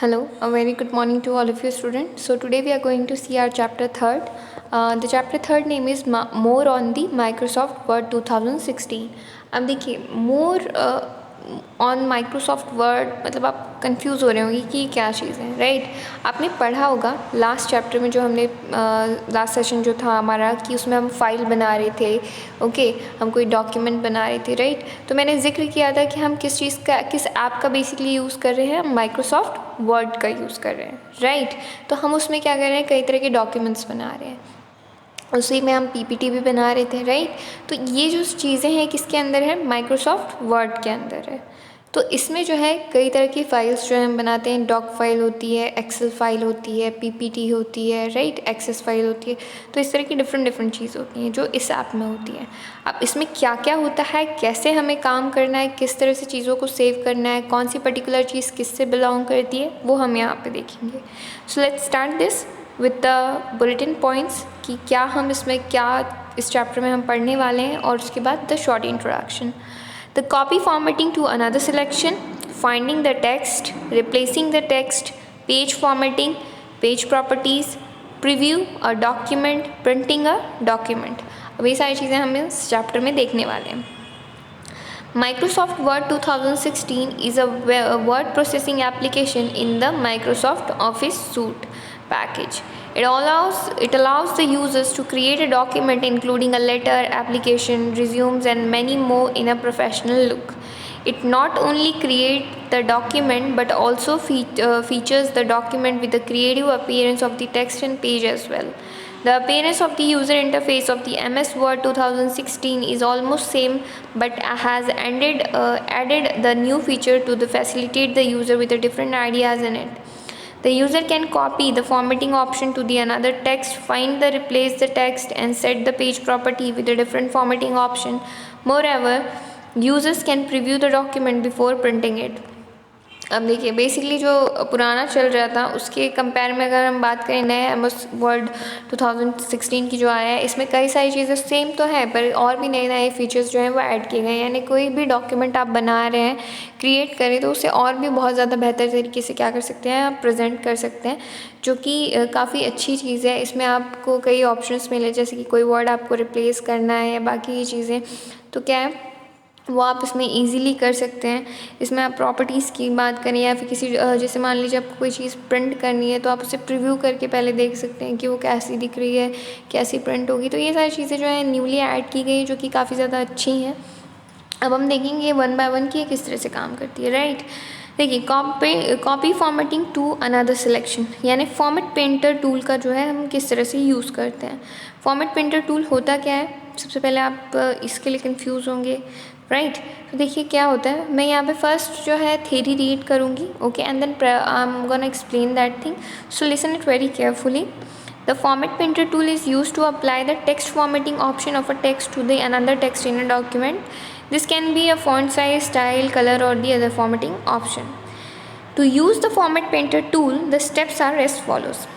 Hello, a very good morning to all of you students. So today we are going to see our chapter third. The chapter third name is more on the Microsoft Word 2016. अब देखिए more on Microsoft word मतलब आप confuse हो रहे होंगे कि क्या चीज़ है, राइट। आपने पढ़ा होगा लास्ट चैप्टर में जो हमने लास्ट सेशन जो था हमारा कि उसमें हम फाइल बना रहे थे, ओके, हम कोई डॉक्यूमेंट बना रहे थे, राइट। तो मैंने जिक्र किया था कि हम किस चीज़ का किस ऐप का बेसिकली यूज़ कर रहे हैं, माइक्रोसॉफ्ट वर्ड का यूज़ कर रहे हैं, राइट। तो हम उसमें क्या कर रहे हैं, कई तरह के डॉक्यूमेंट्स बना रहे हैं, उसी में हम पीपीटी भी बना रहे थे, राइट। तो ये जो चीज़ें हैं किसके अंदर है, माइक्रोसॉफ्ट वर्ड के अंदर है। तो इसमें जो है कई तरह की फाइल्स जो हम बनाते हैं, डॉक फाइल होती है, एक्सेल फाइल होती है, पीपीटी होती है, राइट, एक्सेस फाइल होती है। तो इस तरह की डिफरेंट चीज़ होती हैं जो इस ऐप में होती है। अब इसमें क्या क्या होता है, कैसे हमें काम करना है, किस तरह से चीज़ों को सेव करना है, कौन सी पर्टिकुलर चीज़ किससे बिलोंग करती है, वो हम यहाँ पे देखेंगे। So let's start this with the bulletin points कि क्या हम इसमें क्या इस चैप्टर में हम पढ़ने वाले हैं, और उसके बाद the short introduction, the copy formatting to another selection, finding the text, replacing the text, page formatting, page properties, preview a document, printing a document. अब ये सारी चीज़ें हम इस चैप्टर में देखने वाले हैं। Microsoft Word 2016 is a word processing application in the Microsoft Office Suite package. It allows the users to create a document including a letter, application, resumes and many more in a professional look. It not only creates the document but also features the document with the creative appearance of the text and page as well. The appearance of the user interface of the MS Word 2016 is almost same but has added the new feature to facilitate the user with the different ideas in it. The user can copy the formatting option to the another text, replace the text and set the page property with a different formatting option. Moreover, users can preview the document before printing it. अब देखिए basically जो पुराना चल रहा था उसके compare में अगर हम बात करें नए एमएस वर्ड 2016 की जो आया है, इसमें कई सारी चीज़ें सेम तो है पर और भी नए नए फीचर्स जो हैं वो ऐड किए गए हैं। यानी कोई भी डॉक्यूमेंट आप बना रहे हैं, क्रिएट करें, तो उसे और भी बहुत ज़्यादा बेहतर तरीके से क्या कर सकते हैं, आप प्रेजेंट कर सकते हैं, जो कि काफ़ी अच्छी चीज़ है। इसमें आपको कई ऑप्शंस मिले, जैसे कि कोई वर्ड आपको रिप्लेस करना है या बाकी ये चीज़ें, तो क्या है वो आप इसमें इजीली कर सकते हैं। इसमें आप प्रॉपर्टीज़ की बात करें या फिर किसी जैसे मान लीजिए आपको कोई चीज़ प्रिंट करनी है तो आप उसे प्रीव्यू करके पहले देख सकते हैं कि वो कैसी दिख रही है, कैसी प्रिंट होगी। तो ये सारी चीज़ें जो है न्यूली ऐड की गई जो कि काफ़ी ज़्यादा अच्छी हैं। अब हम देखेंगे वन बाय वन कि किस तरह से काम करती है, राइट। देखिए copy formatting to another selection, यानी फॉर्मेट पेंटर टूल का जो है हम किस तरह से यूज़ करते हैं। फॉर्मेट पेंटर टूल होता क्या है, सबसे पहले आप इसके लिए कंफ्यूज होंगे, राइट। तो देखिए क्या होता है, मैं यहाँ पे फर्स्ट जो है थ्योरी रीड करूँगी, okay, and then I am gonna explain that thing, so listen it very carefully. The format painter tool is used to apply the text formatting option of a text to the another text in a document. This can be a font size, style, color or the other formatting option. To use the format painter tool, the steps are as follows.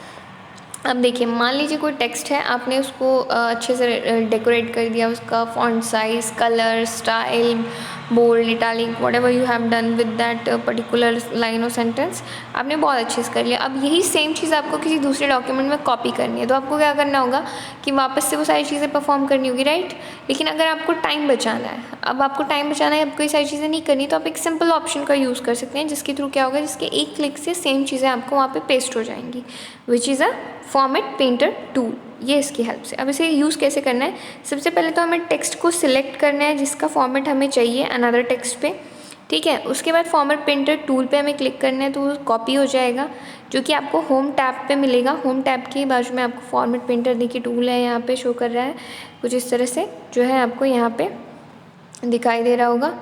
अब देखिए मान लीजिए कोई text है, आपने उसको अच्छे से डेकोरेट कर दिया, उसका font size, colour, style, bold, italic, whatever you have done with that particular line और सेंटेंस, आपने बहुत अच्छे से कर लिया। अब यही सेम चीज़ आपको किसी दूसरे डॉक्यूमेंट में कॉपी करनी है, तो आपको क्या करना होगा कि वापस से वो सारी चीज़ें परफॉर्म करनी होगी, राइट। लेकिन अगर आपको टाइम बचाना है, अब आपको टाइम बचाना है, आपको ये सारी चीज़ें नहीं करनी, तो आप एक सिंपल ऑप्शन का यूज़ कर सकते हैं, जिसके थ्रू क्या होगा, जिसके एक क्लिक से सेम चीज़ें आपको वहाँ पर पेस्ट हो जाएंगी, which is a format painter tool. ये इसकी हेल्प से। अब इसे यूज़ कैसे करना है, सबसे पहले तो हमें टेक्स्ट को सिलेक्ट करना है जिसका फॉर्मेट हमें चाहिए अनदर टेक्स्ट पे, ठीक है। उसके बाद फॉर्मेट पेंटर टूल पे हमें क्लिक करना है, तो वो कॉपी हो जाएगा, जो कि आपको होम टैब पे मिलेगा। होम टैब के बाजू में आपको फॉर्मेट पेंटर देखिए टूल है, यहाँ पे शो कर रहा है कुछ इस तरह से, जो है आपको यहाँ पे दिखाई दे रहा होगा,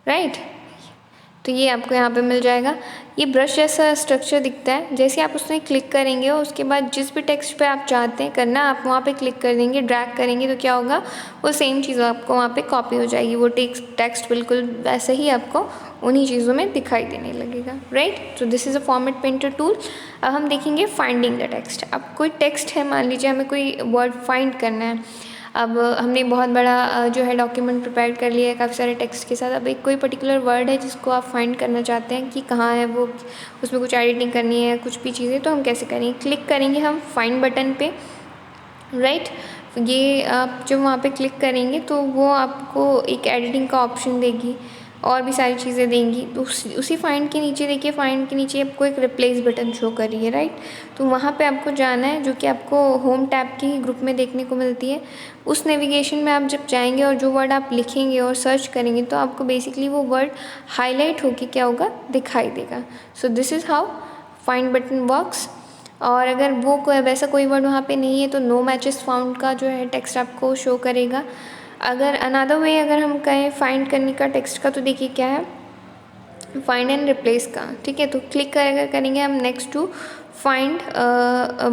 राइट। तो ये आपको यहाँ पे मिल जाएगा। ये ब्रश जैसा स्ट्रक्चर दिखता है, जैसे आप उसमें क्लिक करेंगे और उसके बाद जिस भी टेक्स्ट पे आप चाहते हैं करना, आप वहाँ पे क्लिक कर देंगे, ड्रैग करेंगे, तो क्या होगा, वो सेम चीज़ आपको वहाँ पे कॉपी हो जाएगी। वो टेक्स्ट बिल्कुल वैसे ही आपको उन्हीं चीज़ों में दिखाई देने लगेगा, राइट। तो this is a format painter tool. अब हम देखेंगे फाइंडिंग द टेक्स्ट। अब कोई टेक्स्ट है, मान लीजिए हमें कोई वर्ड फाइंड करना है। अब हमने बहुत बड़ा जो है डॉक्यूमेंट प्रिपेयर कर लिया है काफ़ी सारे टेक्स्ट के साथ। अब एक कोई पर्टिकुलर वर्ड है जिसको आप फाइंड करना चाहते हैं कि कहाँ है वो, उसमें कुछ एडिटिंग करनी है, कुछ भी चीज़ें, तो हम कैसे करेंगे? क्लिक करेंगे हम फाइंड बटन पे, राइट। ये आप जब वहाँ पे क्लिक करेंगे तो वो आपको एक एडिटिंग का ऑप्शन देगी और भी सारी चीज़ें देंगी। तो उसी फाइंड के नीचे देखिए, फाइंड के नीचे आपको एक रिप्लेस बटन शो कर रही है, राइट। तो वहाँ पे आपको जाना है, जो कि आपको होम टैब के ही ग्रुप में देखने को मिलती है। उस नेविगेशन में आप जब जाएंगे और जो वर्ड आप लिखेंगे और सर्च करेंगे तो आपको बेसिकली वो वर्ड हाईलाइट होकर क्या होगा, दिखाई देगा। So this is how find button works. और अगर वो वैसा कोई वर्ड वहाँ पे नहीं है तो नो मैचेस फाउंड का जो है टेक्स्ट आपको शो करेगा। अगर अनदर वे अगर हम कहें फाइंड करने का टेक्स्ट का, तो देखिए क्या है, फाइंड एंड रिप्लेस का, ठीक है। तो क्लिक करेंगे हम नेक्स्ट टू फाइंड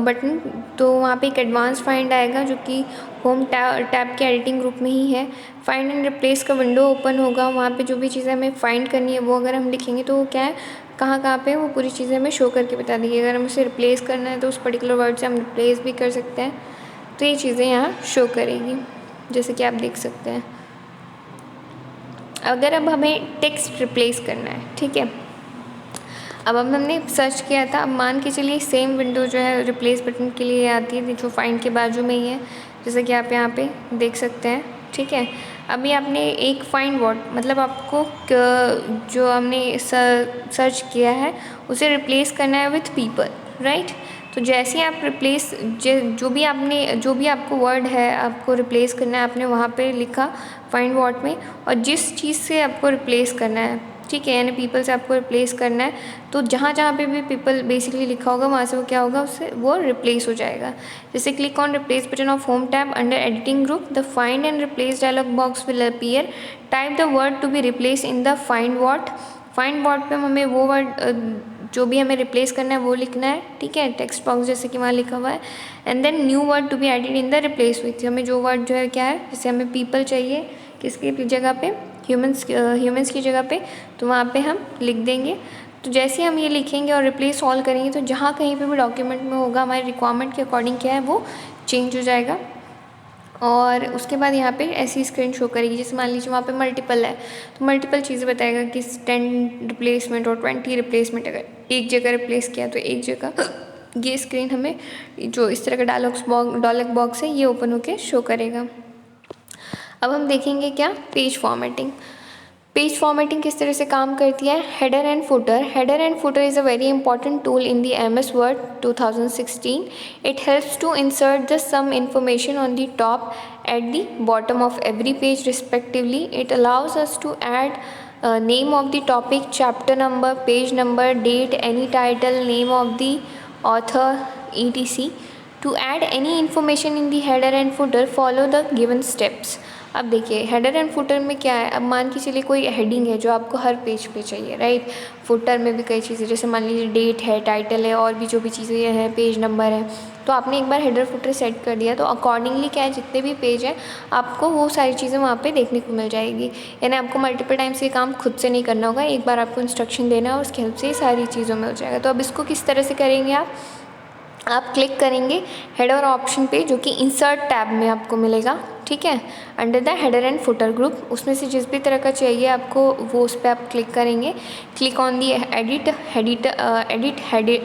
बटन, तो वहाँ पे एक एडवांस फाइंड आएगा जो कि होम टैब के एडिटिंग ग्रुप में ही है। फाइंड एंड रिप्लेस का विंडो ओपन होगा, वहाँ पे जो भी चीज़ें हमें फाइंड करनी है वो अगर हम लिखेंगे तो वो क्या है, कहाँ कहाँ पे वो पूरी चीज़ें हमें शो करके बता देंगे। अगर हमें उसे रिप्लेस करना है तो उस पर्टिकुलर वर्ड से हम रिप्लेस भी कर सकते हैं, तो ये चीज़ें यहाँ शो करेगी जैसे कि आप देख सकते हैं। अगर अब हमें टेक्स्ट रिप्लेस करना है, ठीक है, अब हमने सर्च किया था, अब मान के चलिए सेम विंडो जो है रिप्लेस बटन के लिए आती है, जो फाइंड के बाजू में ही है, जैसे कि आप यहाँ पे देख सकते हैं, ठीक है। अभी आपने एक फाइंड वर्ड, मतलब आपको जो हमने सर्च किया है उसे रिप्लेस करना है विथ पीपल, राइट। तो जैसे ही आप रिप्लेस जो भी आपको वर्ड है आपको रिप्लेस करना है, आपने वहाँ पे लिखा फाइंड वर्ड में, और जिस चीज़ से आपको रिप्लेस करना है, ठीक है, यानी पीपल से आपको रिप्लेस करना है, तो जहाँ जहाँ पे भी पीपल बेसिकली लिखा होगा वहाँ से वो क्या होगा, उससे वो रिप्लेस हो जाएगा। जैसे click on replace button of home tab under editing group, the find and replace dialog box will appear, type the word to be replaced in the find word पे हमें वो वर्ड जो भी हमें रिप्लेस करना है वो लिखना है, ठीक है, टेक्स्ट बॉक्स जैसे कि वहाँ लिखा हुआ है। And then new word to be added in the replace with, हमें जो वर्ड जो है क्या है, जैसे हमें पीपल चाहिए किसकी जगह पे, ह्यूमंस की जगह पे, तो वहाँ पे हम लिख देंगे। तो जैसे हम ये लिखेंगे और रिप्लेस ऑल करेंगे तो जहाँ कहीं पे भी डॉक्यूमेंट में होगा हमारे रिक्वायरमेंट के अकॉर्डिंग क्या है वो चेंज हो जाएगा। और उसके बाद यहाँ पे ऐसी स्क्रीन शो करेगी, जैसे मान लीजिए वहाँ पे मल्टीपल है तो मल्टीपल चीज़ें बताएगा कि 10 रिप्लेसमेंट और 20 रिप्लेसमेंट, अगर एक जगह रिप्लेस किया तो एक जगह, ये स्क्रीन हमें जो इस तरह का डायलॉग बॉक्स है ये ओपन होके शो करेगा। अब हम देखेंगे क्या, पेज फॉर्मेटिंग। पेज फॉर्मेटिंग किस तरह से काम करती है, header and footer. Header and footer is a very important tool in the MS Word 2016. It helps to insert the some information on the top at the bottom of every page respectively. It allows us to add name of the topic, chapter number, page number, date, any title, name of the author, etc. To add any information in the header and footer, follow the given steps. अब देखिए header and footer में क्या है, अब मान के चलिए कोई हेडिंग है जो आपको हर पेज पे चाहिए, राइट। फुटर में भी कई चीज़ें, जैसे मान लीजिए डेट है, टाइटल है, और भी जो भी चीज़ें हैं, पेज नंबर है, तो आपने एक बार हेडर फुटर सेट कर दिया तो अकॉर्डिंगली क्या है, जितने भी पेज हैं आपको वो सारी चीज़ें वहाँ पे देखने को मिल जाएगी। यानी आपको मल्टीपल टाइम्स ये काम खुद से नहीं करना होगा, एक बार आपको इंस्ट्रक्शन देना है, उसकी हेल्प से ये सारी चीज़ों में हो जाएगा। तो अब इसको किस तरह से करेंगे, आप क्लिक करेंगे हेडर ऑप्शन पे जो कि इंसर्ट टैब में आपको मिलेगा, ठीक है, under the header and footer group, उसमें से जिस भी तरह का चाहिए आपको वो उस पर आप क्लिक करेंगे। Click on the edit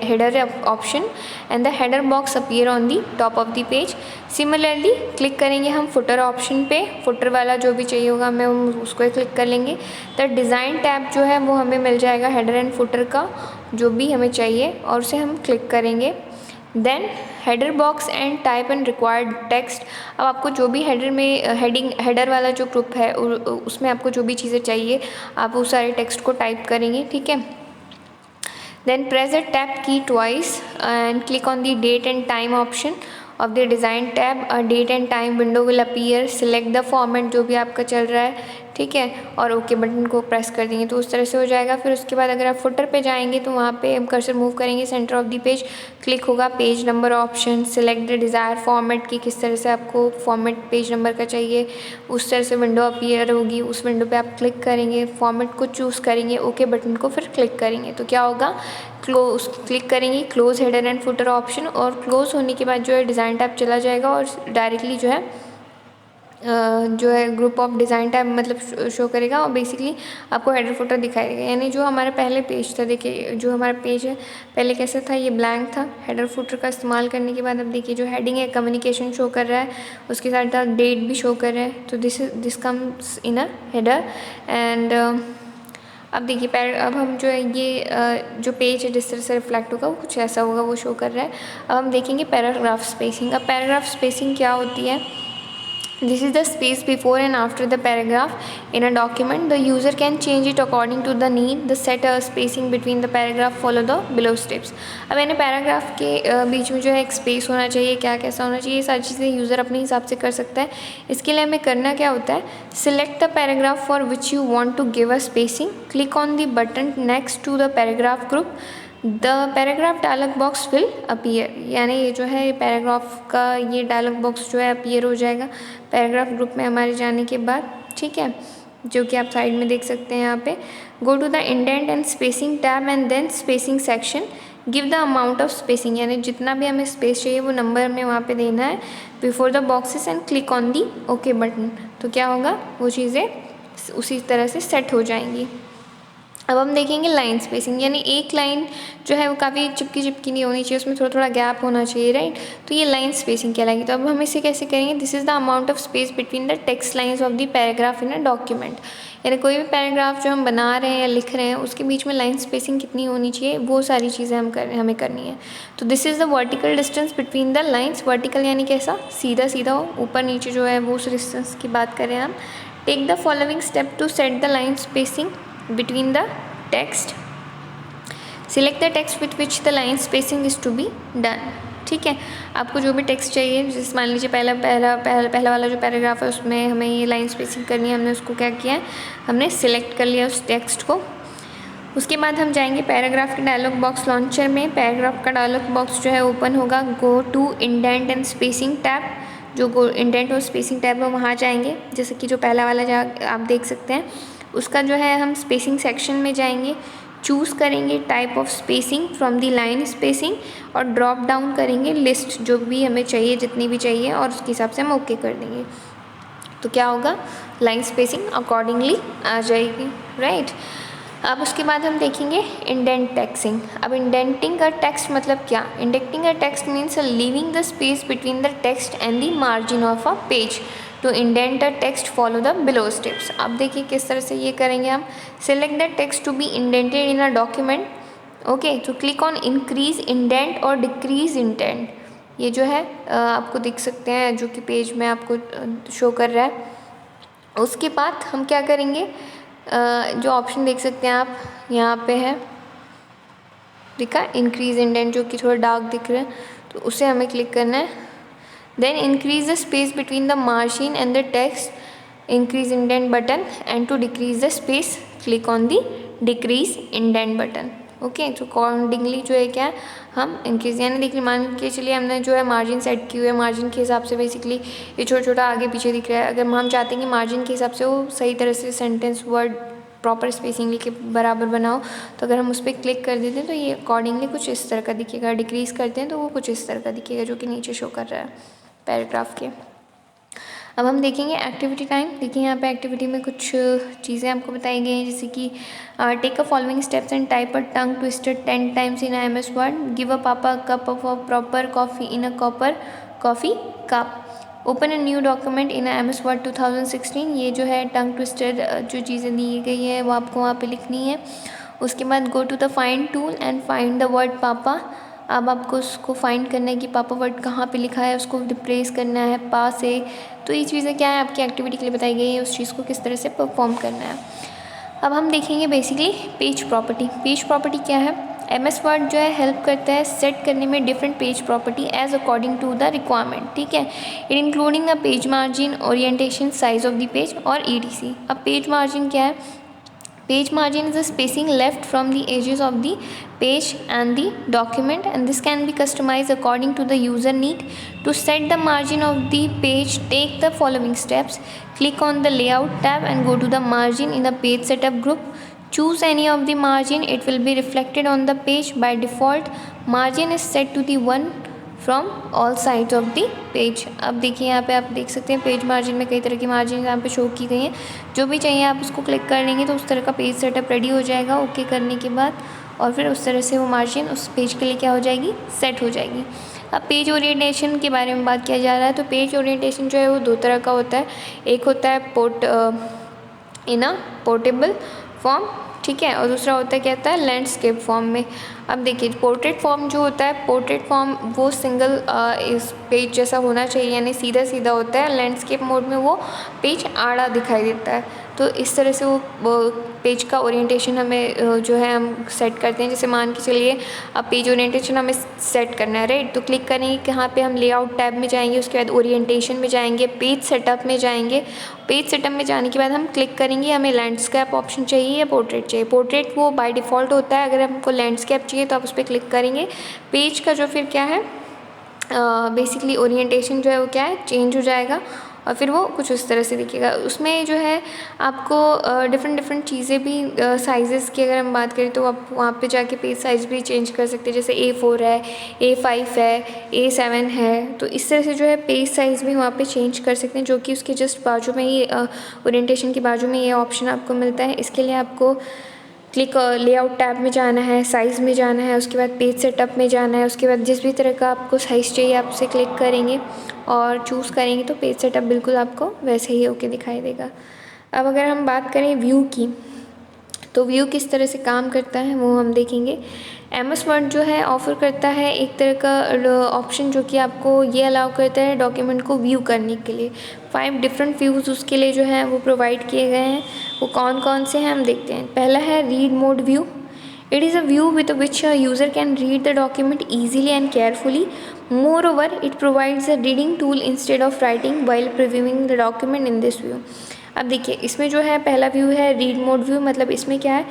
header option and the header box appear on the top of the page. Similarly click करेंगे हम फुटर ऑप्शन पे, फुटर वाला जो भी चाहिए होगा हमें उसको क्लिक कर लेंगे। द डिज़ाइन टैब जो है वो हमें मिल जाएगा हेडर एंड फुटर का जो भी हमें चाहिए, और उसे हम क्लिक करेंगे। Then header box and type and required text, अब आपको जो भी हेडर में हेडर वाला जो ग्रुप है उसमें आपको जो भी चीज़ें चाहिए आप उस सारे टेक्स्ट को टाइप करेंगे, ठीक है। Then press the tab key twice and click on the date and time option of the design tab. Date and time window will appear, select the format जो भी आपका चल रहा है, ठीक है, और ओके बटन को प्रेस कर देंगे तो उस तरह से हो जाएगा। फिर उसके बाद अगर आप फुटर पे जाएंगे तो वहाँ पे हम कर्सर मूव करेंगे, centre of the page click होगा, page number option, select the desire format की किस तरह से आपको फॉर्मेट पेज नंबर का चाहिए, उस तरह से विंडो अपीयर होगी, उस विंडो पे आप क्लिक करेंगे, फॉर्मेट को चूज़ करेंगे, ओके बटन को फिर क्लिक करेंगे तो क्या होगा, क्लिक करेंगे close header and footer option, और क्लोज होने के बाद जो है डिज़ाइन टैब चला जाएगा और डायरेक्टली जो है जो है ग्रुप ऑफ डिज़ाइन टैब मतलब शो करेगा और बेसिकली आपको हेडर फुटर दिखाई देगा। यानी जो हमारा पहले पेज था, देखिए जो हमारा पेज है पहले कैसा था, ये ब्लैंक था। हेडर फुटर का इस्तेमाल करने के बाद अब देखिए जो हेडिंग है कम्युनिकेशन शो कर रहा है, उसके साथ साथ डेट भी शो कर रहा है। तो this comes in a header and अब देखिए अब हम जो है ये जो पेज है जिस तरह से रिफ्लेक्ट होगा वो कुछ ऐसा होगा, वो शो कर रहा है। अब हम देखेंगे पैराग्राफ स्पेसिंग। अब पैराग्राफ स्पेसिंग क्या होती है? This is the space before and after the paragraph in a document. The user can change it according to the need. The set a spacing between the paragraph, follow the below steps. अब यानी paragraph के बीच में जो है एक space होना चाहिए, क्या कैसा होना चाहिए, ये सारी चीज़ें यूज़र अपने हिसाब से कर सकता है। इसके लिए हमें करना क्या होता है, select the paragraph for which you want to give a spacing, click on the button next to the paragraph group, the paragraph dialog box will appear. यानी ये जो है पैराग्राफ का ये डायलॉग बॉक्स जो है अपीयर हो जाएगा पैराग्राफ ग्रुप में हमारे जाने के बाद, ठीक है, जो कि आप साइड में देख सकते हैं यहाँ पे। Go to the indent and spacing tab and then spacing section, give the amount of spacing, यानी जितना भी हमें स्पेस चाहिए वो नंबर हमें वहाँ पे देना है before the boxes and click on the okay button. तो क्या होगा, वो चीज़ें उसी तरह से सेट हो जाएंगी। अब हम देखेंगे लाइन स्पेसिंग, यानी एक लाइन जो है वो काफ़ी चिपकी नहीं होनी चाहिए, उसमें थोड़ा थोड़ा गैप होना चाहिए, राइट। तो ये लाइन स्पेसिंग कहलाएगी। तो अब हम इसे कैसे करेंगे, this is the amount of space between the text lines of the paragraph in a document. यानी कोई भी पैराग्राफ जो हम बना रहे हैं या लिख रहे हैं उसके बीच में लाइन स्पेसिंग कितनी होनी चाहिए, वो सारी चीज़ें हमें करनी है। तो this is the vertical distance between the lines. Vertical यानी कैसा, सीधा सीधा हो, ऊपर नीचे जो है वो उस डिस्टेंस की बात करें हम। Take the following step to set the line spacing between the text, select the text with which the line spacing is to be done। ठीक है, आपको जो भी टेक्स्ट चाहिए, जैसे मान लीजिए पहला वाला जो पैराग्राफ है उसमें हमें ये लाइन स्पेसिंग करनी है, हमने उसको क्या किया है, हमने सिलेक्ट कर लिया उस टेक्स्ट को। उसके बाद हम जाएंगे पैराग्राफ के डायलॉग बॉक्स लॉन्चर में। पैराग्राफ का डायलॉग बॉक्स जो है ओपन होगा। Go to indent and spacing tab, जो इंडेंट और स्पेसिंग टैब है वहाँ जाएंगे, जैसे कि जो पहला वाला जहाँ आप देख सकते हैं उसका जो है हम स्पेसिंग सेक्शन में जाएंगे, चूज़ करेंगे type of spacing from the line spacing और ड्रॉप डाउन करेंगे लिस्ट जो भी हमें चाहिए, जितनी भी चाहिए, और उसके हिसाब से हम ओके कर देंगे। तो क्या होगा, लाइन स्पेसिंग अकॉर्डिंगली आ जाएगी, राइट। अब उसके बाद हम देखेंगे इंडेंट टेक्सिंग। अब इंडेंटिंग का टेक्स्ट मतलब क्या, इंडेंटिंग का text means leaving the space between the text and the margin of a page to indent a text, follow the below steps. अब देखिए किस तरह से ये करेंगे हम। Select the text to be indented in a document, okay, तो click on increase indent और डिक्रीज इंडेंट। ये जो है आपको दिख सकते हैं, जो कि पेज में आपको शो कर रहा है। उसके बाद हम क्या करेंगे, जो ऑप्शन देख सकते हैं आप यहाँ पे है, दिखा इंक्रीज इंडेंट, जो कि थोड़ा डार्क दिख रहा है, तो उसे हमें क्लिक करना है। Then increase the space between the margin and the text, increase indent button, and to decrease the space click on the decrease indent button। Okay, तो अकॉर्डिंगली जो है क्या हम इंक्रीज, यानी देखिए मान के चलिए हमने जो है मार्जिन सेट की हुई है, मार्जिन के हिसाब से बेसिकली ये छोटा छोटा आगे पीछे दिख रहा है। अगर हम चाहते हैं कि मार्जिन के हिसाब से वो सही तरह से सेंटेंस वर्ड प्रॉपर स्पेसिंग के बराबर बनाओ, तो अगर हम उस पर क्लिक कर देते हैं तो ये अकॉर्डिंगली कुछ इस तरह का दिखेगा। डिक्रीज़ करते हैं तो वो कुछ इस तरह का दिखेगा, जो कि नीचे शो कर रहा है पैराग्राफ के। अब हम देखेंगे एक्टिविटी टाइम। देखिए यहाँ पे एक्टिविटी में कुछ चीज़ें आपको बताई गई हैं, जैसे कि take a following steps and type a tongue twister 10 times in MS word, give a papa cup of a proper coffee in a copper coffee cup, open a new document in MS word 2016। ये जो है tongue twister जो चीज़ें दी गई हैं वो आपको वहाँ पे लिखनी है। उसके बाद go to the find tool and find the word पापा। अब आपको उसको फाइंड करना है कि पापा वर्ड कहाँ पे लिखा है, उसको रिप्लेस करना है पा से। तो ये चीज़ें क्या है आपकी एक्टिविटी के लिए बताई गई है, उस चीज़ को किस तरह से परफॉर्म करना है। अब हम देखेंगे basically page property. Page property क्या है, MS वर्ड जो है हेल्प करता है सेट करने में different page property as according to the requirement, ठीक है, it including the page margin, orientation, size of the page और ETC। अब पेज मार्जिन क्या है, page margin is the spacing left from the edges of the page and the document, and this can be customized according to the user need. To set the margin of the page, take the following steps. Click on the layout tab and go to the margin in the page setup group. Choose any of the margin, it will be reflected on the page. By default, margin is set to the 1 from all sides of the page. अब देखिए यहाँ पे आप देख सकते हैं page margin में कई तरह की मार्जिन यहाँ पे शो की गई हैं। जो भी चाहिए आप उसको क्लिक कर लेंगे तो उस तरह का पेज सेटअप रेडी हो जाएगा ओके करने के बाद, और फिर उस तरह से वो मार्जिन उस पेज के लिए क्या हो जाएगी, सेट हो जाएगी। अब पेज ओरिएंटेशन के बारे में बात किया जा रहा है, तो पेज ओरिएंटेशन जो है वो दो तरह का होता है। एक होता है इन अ पोर्टेबल फॉर्म, ठीक है, और दूसरा होता है क्या होता है, लैंडस्केप फॉर्म में। अब देखिए पोर्ट्रेट फॉर्म जो होता है, पोर्ट्रेट फॉर्म वो सिंगल इस पेज जैसा होना चाहिए, यानी सीधा सीधा होता है। लैंडस्केप मोड में वो पेज आड़ा दिखाई देता है। तो इस तरह से वो पेज का ओरिएंटेशन हमें जो है हम सेट करते हैं। जैसे मान के चलिए अब पेज ओरिएंटेशन हमें सेट करना है, राइट, तो क्लिक करेंगे कहाँ पे, हम लेआउट टैब में जाएंगे, उसके बाद ओरिएंटेशन में जाएंगे, पेज सेटअप में जाएंगे। पेज सेटअप में जाने के बाद हम क्लिक करेंगे हमें लैंडस्केप ऑप्शन चाहिए या पोर्ट्रेट चाहिए। पोर्ट्रेट वो बाय डिफ़ॉल्ट होता है, अगर हमको लैंडस्केप चाहिए तो आप उस पर क्लिक करेंगे। पेज का जो फिर क्या है बेसिकली ओरिएंटेशन जो है वो क्या है, चेंज हो जाएगा और फिर वो कुछ उस तरह से दिखेगा। उसमें जो है आपको डिफरेंट चीज़ें भी साइज़ेस की अगर हम बात करें तो आप वहाँ पे जाके पेज साइज़ भी चेंज कर सकते हैं। जैसे A4 है, A5 है, A7 है, तो इस तरह से जो है पेज साइज़ भी वहाँ पे चेंज कर सकते हैं, जो कि उसके जस्ट बाजू में ही ओरिएंटेशन के बाजू में ये ऑप्शन आपको मिलता है। इसके लिए आपको क्लिक लेआउट टैब में जाना है, साइज़ में जाना है, उसके बाद पेज सेटअप में जाना है, उसके बाद जिस भी तरह का आपको साइज़ चाहिए आप उसे क्लिक करेंगे और चूज़ करेंगे तो पेज सेटअप बिल्कुल आपको वैसे ही होके दिखाई देगा। अब अगर हम बात करें व्यू की, तो व्यू किस तरह से काम करता है वो हम देखेंगे। MS वर्ड जो है ऑफ़र करता है एक तरह का ऑप्शन जो कि आपको ये अलाउ करता है डॉक्यूमेंट को व्यू करने के लिए। 5 डिफरेंट व्यूज़ उसके लिए जो हैं वो प्रोवाइड किए गए हैं। वो कौन कौन से हैं हम देखते हैं। पहला है read mode view. It is a view with which a user can read the document easily and carefully. Moreover, it provides a reading tool instead of writing while previewing the document in this view. अब देखिए इसमें जो है पहला view है read mode view, मतलब इसमें क्या है,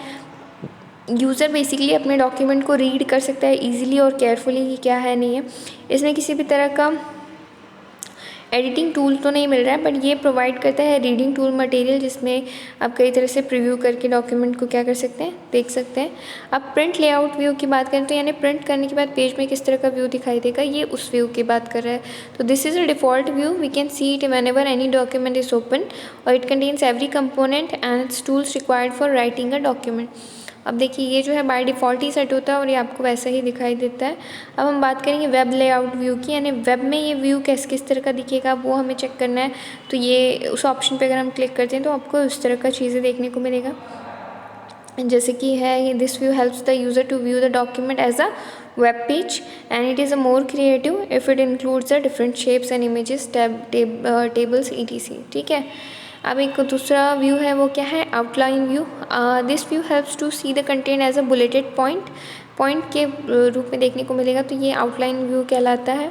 यूज़र बेसिकली अपने डॉक्यूमेंट को रीड कर सकता है ईजिली और केयरफुली कि क्या है नहीं है। इसमें किसी भी तरह का एडिटिंग टूल तो नहीं मिल रहा है, बट ये प्रोवाइड करता है रीडिंग टूल मटेरियल, जिसमें आप कई तरह से प्रीव्यू करके डॉक्यूमेंट को क्या कर सकते हैं, देख सकते हैं। अब प्रिंट लेआउट व्यू की बात करें तो यानी प्रिंट करने के बाद पेज में किस तरह का व्यू दिखाई देगा, ये उस व्यू की बात कर रहा है। तो this is a default view, we can see it whenever any document is open और it contains every component and its tools required for writing a document. अब देखिए ये जो है बाय डिफ़ॉल्ट ही सेट होता है और ये आपको वैसा ही दिखाई देता है। अब हम बात करेंगे वेब लेआउट व्यू की, यानी वेब में ये व्यू किस तरह का दिखेगा वो हमें चेक करना है। तो ये उस ऑप्शन पे अगर हम क्लिक करते हैं तो आपको उस तरह का चीज़ें देखने को मिलेगा, जैसे कि है this view helps the user to view the document as a web page and it is a more creative if it includes the different shapes and images tables etc, ठीक है। अब एक दूसरा व्यू है वो क्या है, outline view. This view helps to see the content as a bulleted point के रूप में देखने को मिलेगा, तो ये आउटलाइन व्यू कहलाता है।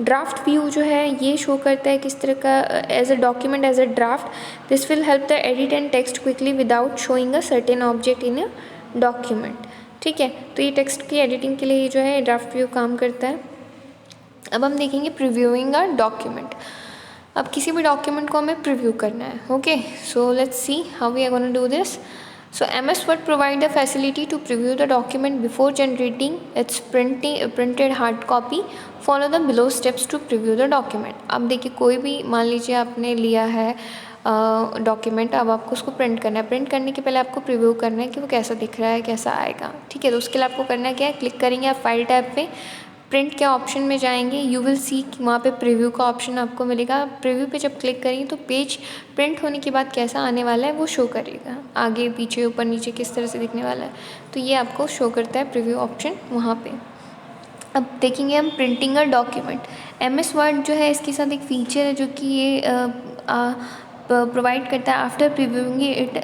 ड्राफ्ट व्यू जो है ये शो करता है किस तरह का as a document as a draft. This will help the edit and text quickly without showing a certain object in a document, ठीक है। तो ये टेक्स्ट की एडिटिंग के लिए जो है ड्राफ्ट व्यू काम करता है। अब हम देखेंगे प्रीव्यूइंग अ डॉक्यूमेंट। अब किसी भी डॉक्यूमेंट को हमें प्रीव्यू करना है, okay, so let's see how we are gonna do this. So MS Word provide the facility to preview the document before generating its printed hard copy. Follow the below steps to preview the document. अब देखिए कोई भी मान लीजिए आपने लिया है document, अब आपको उसको प्रिंट करना है। प्रिंट करने के पहले आपको प्रीव्यू करना है कि वो कैसा दिख रहा है, कैसा आएगा, ठीक है। तो उसके लिए आपको करना क्या है, क्लिक करेंगे आप फाइल टैब पे, प्रिंट के ऑप्शन में जाएंगे, यू विल सी वहाँ पे प्रीव्यू का ऑप्शन आपको मिलेगा। प्रीव्यू पे जब क्लिक करेंगे तो पेज प्रिंट होने के बाद कैसा आने वाला है वो शो करेगा, आगे पीछे ऊपर नीचे किस तरह से दिखने वाला है, तो ये आपको शो करता है प्रीव्यू ऑप्शन वहाँ पे। अब देखेंगे हम printing a document. MS word जो है इसके साथ एक फ़ीचर है जो कि ये प्रोवाइड करता है after previewing it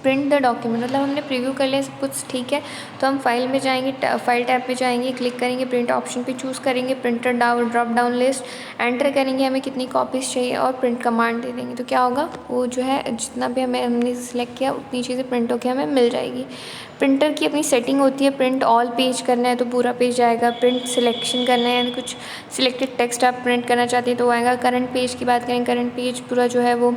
print the document. मतलब हमने प्रीव्यू कर लिया सब कुछ ठीक है, तो हम फाइल में जाएंगे, फाइल टैब पे जाएंगे, क्लिक करेंगे, प्रिंट ऑप्शन पे चूज़ करेंगे, printer drop down list enter करेंगे हमें कितनी कॉपीज़ चाहिए और प्रिंट कमांड दे देंगे। तो क्या होगा, वो जो है जितना भी हमने सिलेक्ट किया उतनी चीज़ें प्रिंट होकर हमें मिल जाएगी। प्रिंटर की अपनी सेटिंग होती है, प्रिंट ऑल पेज करना है तो पूरा पेज आएगा, प्रिंट सिलेक्शन करना है यानी कुछ सिलेक्टेड टेक्स्ट आप प्रिंट करना चाहते हैं तो आएगा। करंट पेज की बात करें, करंट पेज पूरा जो है वो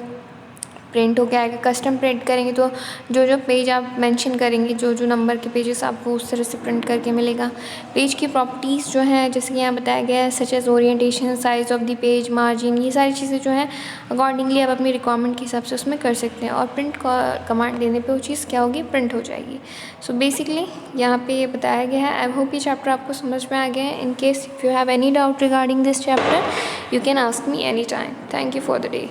प्रिंट होके आएगा। कस्टम प्रिंट करेंगे तो जो जो पेज आप मेंशन करेंगे, जो जो नंबर के पेजेस आपको उस तरह से प्रिंट करके मिलेगा। पेज की प्रॉपर्टीज़ जो हैं जैसे कि यहाँ बताया गया है, such as orientation, size of the page, margin, ये सारी चीज़ें जो हैं अकॉर्डिंगली आप अपनी रिक्वायरमेंट के हिसाब से उसमें कर सकते हैं, और प्रिंट कमांड देने पे वो चीज़ क्या होगी, प्रिंट हो जाएगी। सो बेसिकली यहाँ पे ये बताया गया है। आई होप ये चैप्टर आपको समझ में आ गया है। In case if you have any doubt regarding this chapter, you can ask me anytime. Thank you for the day.